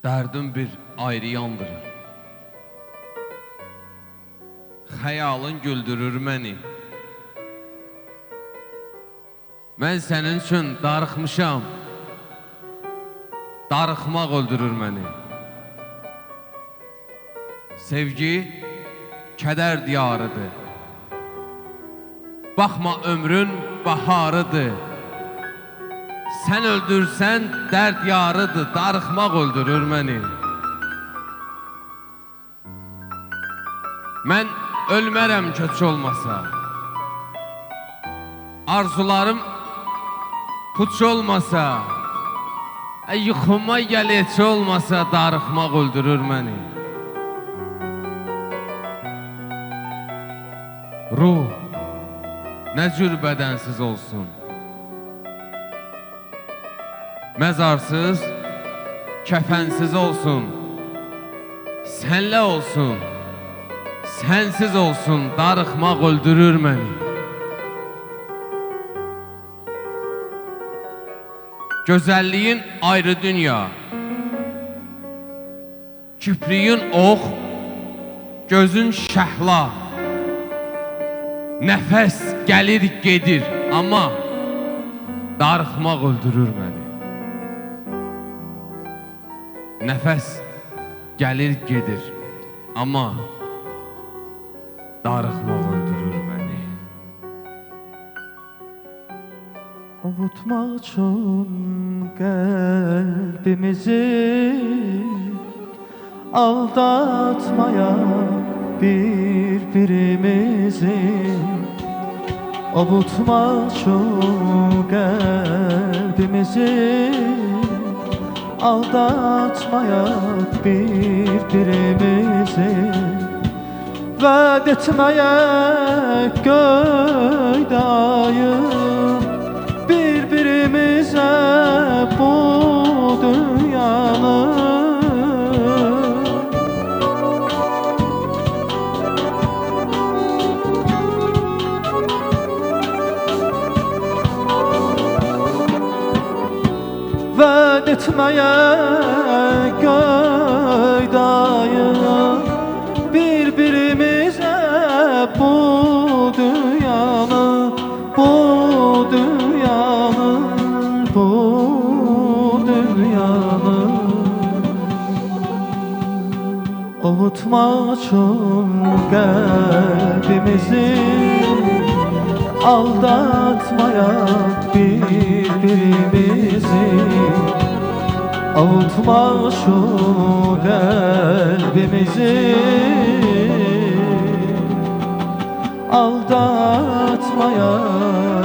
Dərdim bir ayrı yandırır. Xəyalın güldürür məni. Mən sənin üçün darıxmışam. Darıxmaq öldürür məni. Sevgi kədər diyarıdır. Baxma ömrün baharıdır. Sən öldürsən dərd yarıdır. Darıxmaq öldürür məni. Mən ölmərəm köç olmasa. Arzularım puç olmasa. Yuxuma gəl heç olmasa. Darıxmaq öldürür məni. Ruh nə cür bədənsiz olsun. Məzarsız, kəfənsiz olsun. Sənlə olsun, sənsiz olsun. Darıxmaq öldürür məni. Gözəlliyin ayrı dünya. Kipriyin ox, gözün şəhla. Nəfəs gəlir gedir, amma darıxmaq öldürür məni. Nəfəs gəlir gedir, amma darıxmaq öldürür məni. Avutmaq üçün qəlbimizi, aldatmayaq bir-birimizi. Avutmaq üçün qəlbimizi, aldatmayaq bir-birimizi. Vəd etməyək göydayım bir-birimizə bu dünyanı. Vəd etməyək göydayım bir-birimizə bu dünyanı, bu dünyanı, bu dünyanı. Avutmaq üçün qəlbimizi, aldatmayaq bir-birimizi. Avutmaq üçün qəlbimizi, aldatmayaq